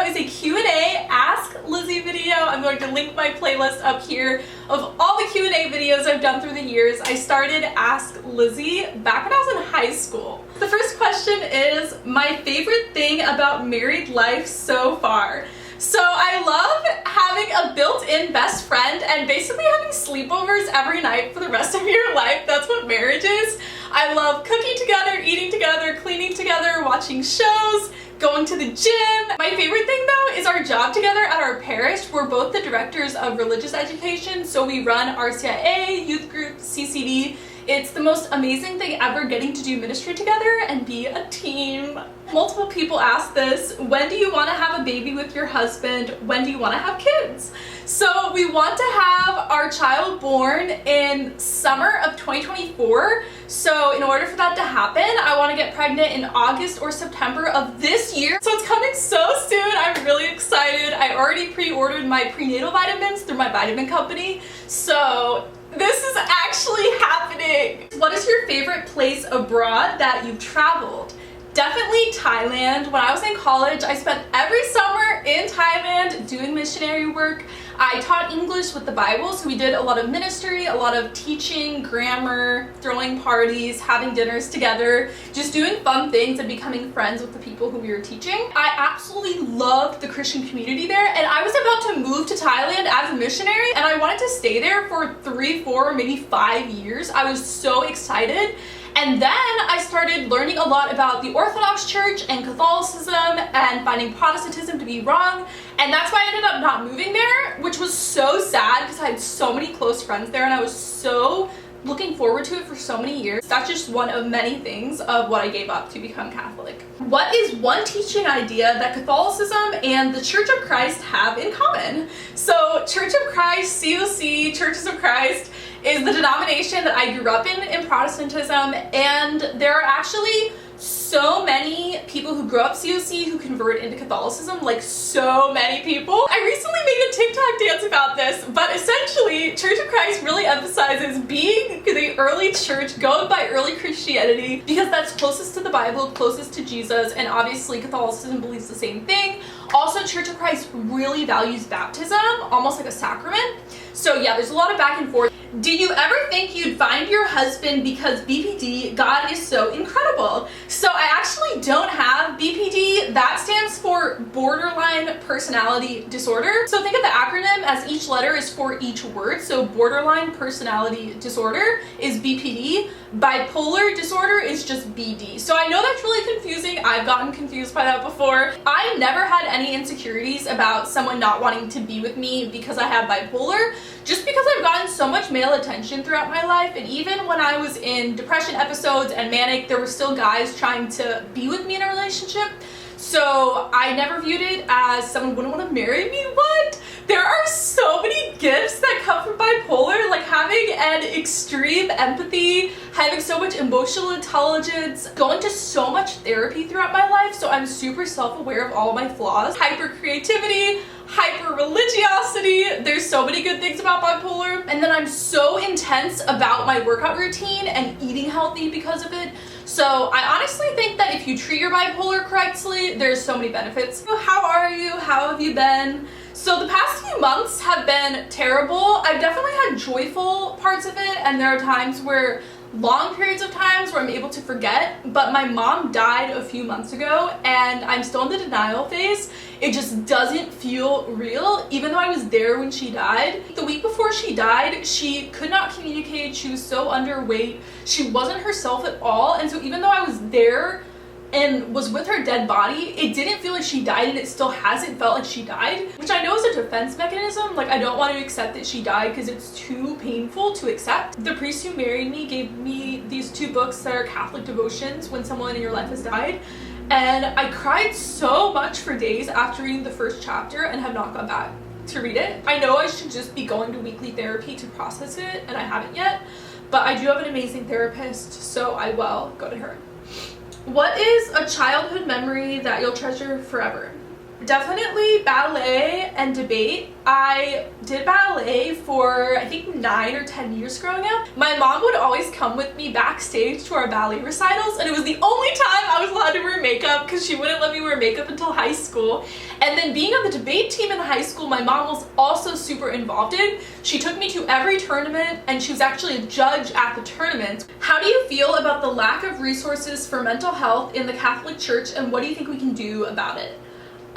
is a Q&A Ask Lizzie video. I'm going to link my playlist up here of all the Q&A videos I've done through the years. I started Ask Lizzie back when I was in high school. The first question is my favorite thing about married life so far. So I love having a built-in best friend and basically having sleepovers every night for the rest of your life. That's what marriage is. I love cooking together, eating together, cleaning together, watching shows, going to the gym. My favorite thing though is our job together at our parish. We're both the directors of religious education, so we run RCIA, youth group, CCD. It's the most amazing thing ever getting to do ministry together and be a team. Multiple people ask this, when do you want to have a baby with your husband? When do you want to have kids? So we want to have our child born in summer of 2024. So in order for that to happen, I want to get pregnant in August or September of this year. So it's coming so soon. I'm really excited. I already pre-ordered my prenatal vitamins through my vitamin company. So this is actually happening. What is your favorite place abroad that you've traveled? Definitely Thailand. When I was in college, I spent every summer in Thailand doing missionary work. I taught English with the Bible, so we did a lot of ministry, a lot of teaching, grammar, throwing parties, having dinners together, just doing fun things and becoming friends with the people who we were teaching. I absolutely loved the Christian community there, and I was about to move to Thailand as a missionary, and I wanted to stay there for 3, 4, maybe 5 years. I was so excited. And then I started learning a lot about the Orthodox Church and Catholicism and finding Protestantism to be wrong. And that's why I ended up not moving there, which was so sad because I had so many close friends there and I was so looking forward to it for so many years. That's just one of many things of what I gave up to become Catholic. What is one teaching idea that Catholicism and the Church of Christ have in common? So Church of Christ, COC, Churches of Christ, is the denomination that I grew up in Protestantism, and there are actually so many people who grew up COC who convert into Catholicism, like so many people. I recently made a TikTok dance about this, but essentially Church of Christ really emphasizes being the early church, going by early Christianity, because that's closest to the Bible, closest to Jesus, and obviously Catholicism believes the same thing. Also, Church of Christ really values baptism, almost like a sacrament. So yeah, there's a lot of back and forth. Did you ever think you'd find your husband because BPD, God is so incredible? So I actually don't have BPD. That stands for borderline personality disorder. So think of the acronym as each letter is for each word. So borderline personality disorder is BPD. Bipolar disorder is just BD. So I know that's really confusing. I've gotten confused by that before. I never had any insecurities about someone not wanting to be with me because I have bipolar, just because I've gotten so much male attention throughout my life. And even when I was in depression episodes and manic, there were still guys trying to be with me in a relationship. So I never viewed it as someone wouldn't want to marry me. What? There are so many gifts that come from bipolar, like having an extreme empathy, having so much emotional intelligence, going to so much therapy throughout my life, so I'm super self-aware of all my flaws. Hyper creativity, hyper religiosity, there's so many good things about bipolar. And then I'm so intense about my workout routine and eating healthy because of it. So I honestly think that if you treat your bipolar correctly, there's so many benefits. How are you? How have you been? So the past few months have been terrible. I've definitely had joyful parts of it, and there are times where long periods of times where I'm able to forget, but my mom died a few months ago and I'm still in the denial phase. It just doesn't feel real, even though I was there when she died. The week before she died, she could not communicate. She was so underweight. She wasn't herself at all. And so even though I was there and was with her dead body, it didn't feel like she died, and it still hasn't felt like she died, which I know is a defense mechanism. Like, I don't want to accept that she died because it's too painful to accept. The priest who married me gave me these 2 books that are Catholic devotions when someone in your life has died, and I cried so much for days after reading the first chapter and have not gone back to read it. I know I should just be going to weekly therapy to process it, and I haven't yet, but I do have an amazing therapist, so I will go to her. What is a childhood memory that you'll treasure forever? Definitely ballet and debate. I did ballet for I think 9 or 10 years growing up. My mom would always come with me backstage to our ballet recitals, and it was the only time I was allowed to wear makeup because she wouldn't let me wear makeup until high school. And then being on the debate team in high school, my mom was also super involved in. She took me to every tournament, and she was actually a judge at the tournaments. How do you feel about the lack of resources for mental health in the Catholic Church, and what do you think we can do about it?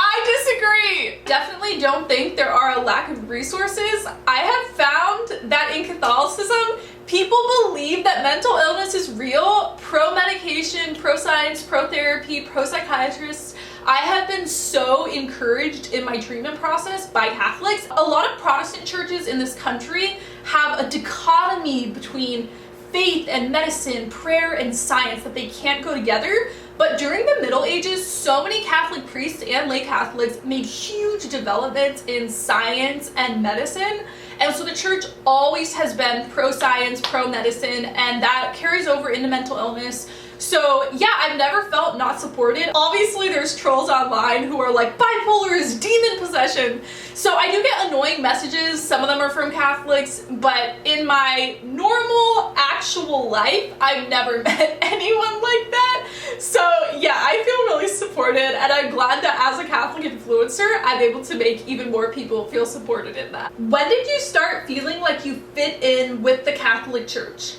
I disagree! Definitely don't think there are a lack of resources. I have found that in Catholicism, people believe that mental illness is real. Pro-medication, pro-science, pro-therapy, pro-psychiatrists. I have been so encouraged in my treatment process by Catholics. A lot of Protestant churches in this country have a dichotomy between faith and medicine, prayer and science, that they can't go together. But during the Middle Ages, so many Catholic priests and lay Catholics made huge developments in science and medicine. And so the church always has been pro-science, pro-medicine, and that carries over into mental illness. So yeah, I've never felt not supported. Obviously there's trolls online who are like, bipolar is demon possession. So I do get annoying messages. Some of them are from Catholics, but in my normal actual life, I've never met anyone like that. So yeah, I feel really supported, and I'm glad that as a Catholic influencer, I'm able to make even more people feel supported in that. When did you start feeling like you fit in with the Catholic Church?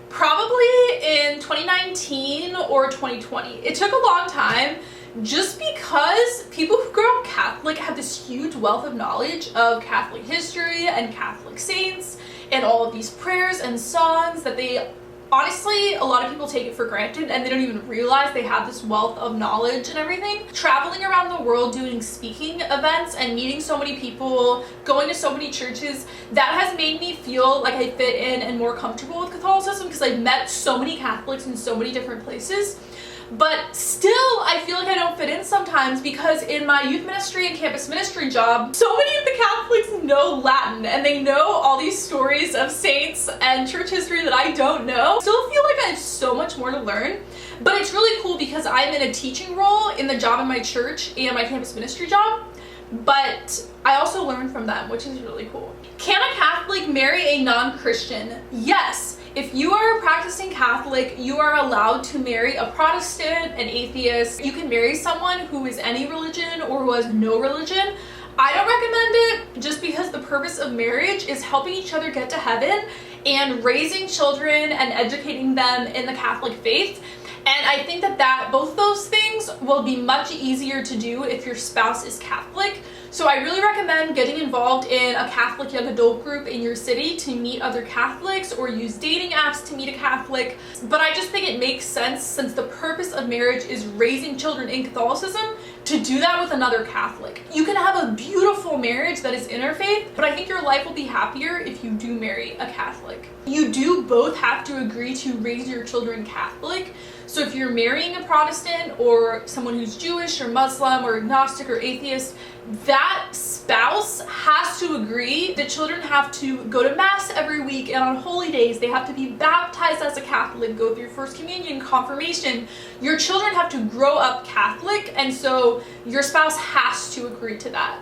Probably in 2019 or 2020. It took a long time just because people who grow up Catholic have this huge wealth of knowledge of Catholic history and Catholic saints and all of these prayers and songs that they honestly, a lot of people take it for granted and they don't even realize they have this wealth of knowledge and everything. Traveling around the world doing speaking events and meeting so many people, going to so many churches, that has made me feel like I fit in and more comfortable with Catholicism because I've met so many Catholics in so many different places. But still, I feel like I don't fit in sometimes because in my youth ministry and campus ministry job, so many of the Catholics know Latin and they know all these stories of saints and church history that I don't know. Still feel like I have so much more to learn, but it's really cool because I'm in a teaching role in the job in my church and my campus ministry job, but I also learn from them, which is really cool. Can a Catholic marry a non-Christian? Yes. If you are a practicing Catholic, you are allowed to marry a Protestant, an atheist. You can marry someone who is any religion or who has no religion. I don't recommend it just because the purpose of marriage is helping each other get to heaven and raising children and educating them in the Catholic faith. And I think that both of those things will be much easier to do if your spouse is Catholic. So I really recommend getting involved in a Catholic young adult group in your city to meet other Catholics or use dating apps to meet a Catholic. But I just think it makes sense, since the purpose of marriage is raising children in Catholicism, to do that with another Catholic. You can have a beautiful marriage that is interfaith, but I think your life will be happier if you do marry a Catholic. You do both have to agree to raise your children Catholic. So if you're marrying a Protestant or someone who's Jewish or Muslim or agnostic or atheist, that spouse has to agree. The children have to go to Mass every week, and on holy days they have to be baptized as a Catholic, go through First Communion, confirmation. Your children have to grow up Catholic, and so your spouse has to agree to that.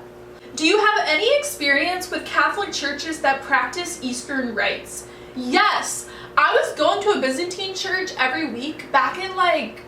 Do you have any experience with Catholic churches that practice Eastern rites? Yes. I was going to a Byzantine church every week back in like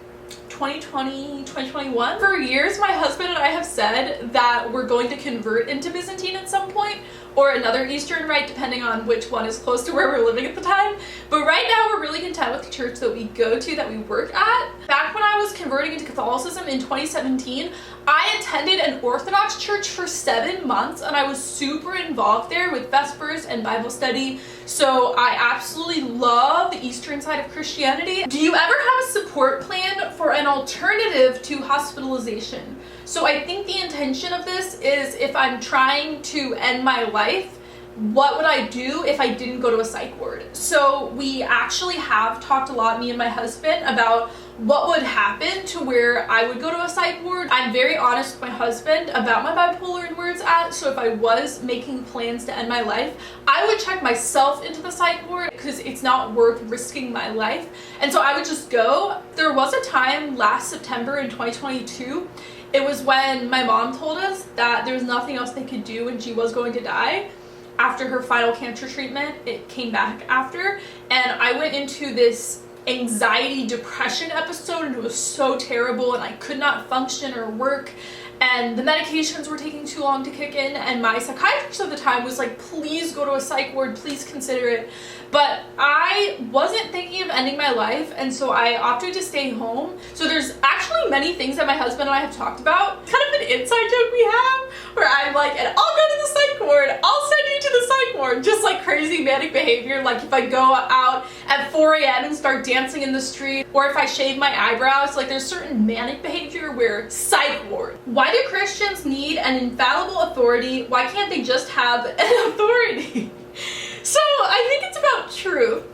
2020, 2021. For years, my husband and I have said that we're going to convert into Byzantine at some point, or another Eastern rite, depending on which one is close to where we're living at the time. But right now, we're really content with the church that we go to, that we work at. Back when I was converting into Catholicism in 2017, I attended an Orthodox church for 7 months, and I was super involved there with Vespers and Bible study. So I absolutely love the Eastern side of Christianity. Do you ever have a support plan for an alternative to hospitalization? So I think the intention of this is, if I'm trying to end my life, what would I do if I didn't go to a psych ward? So we actually have talked a lot, me and my husband, about what would happen to where I would go to a psych ward. I'm very honest with my husband about my bipolar and where it's at. So if I was making plans to end my life, I would check myself into the psych ward because it's not worth risking my life. And so I would just go. There was a time last September in 2022 It was when my mom told us that there was nothing else they could do and she was going to die. After her final cancer treatment, it came back after, and I went into this anxiety depression episode, and it was so terrible, and I could not function or work, and the medications were taking too long to kick in, and my psychiatrist at the time was like, please go to a psych ward, please consider it. But I wasn't thinking of ending my life, and so I opted to stay home. So there's actually many things that my husband and I have talked about. It's kind of an inside joke we have, where I'm like, and I'll go to the psych ward, I'll send you to the psych ward. Just like crazy manic behavior, like if I go out at 4 a.m. and start dancing in the street, or if I shave my eyebrows, like there's certain manic behavior where psych ward. Why do Christians need an infallible authority? Why can't they just have an authority? So I think it's about truth.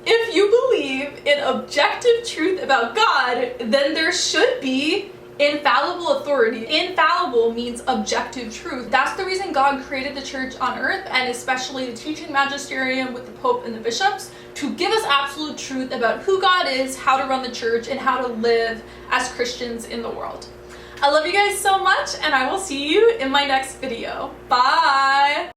If you believe in objective truth about God, then there should be infallible authority. Infallible means objective truth. That's the reason God created the church on earth, and especially the teaching magisterium with the Pope and the bishops, to give us absolute truth about who God is, how to run the church, and how to live as Christians in the world. I love you guys so much, and I will see you in my next video. Bye!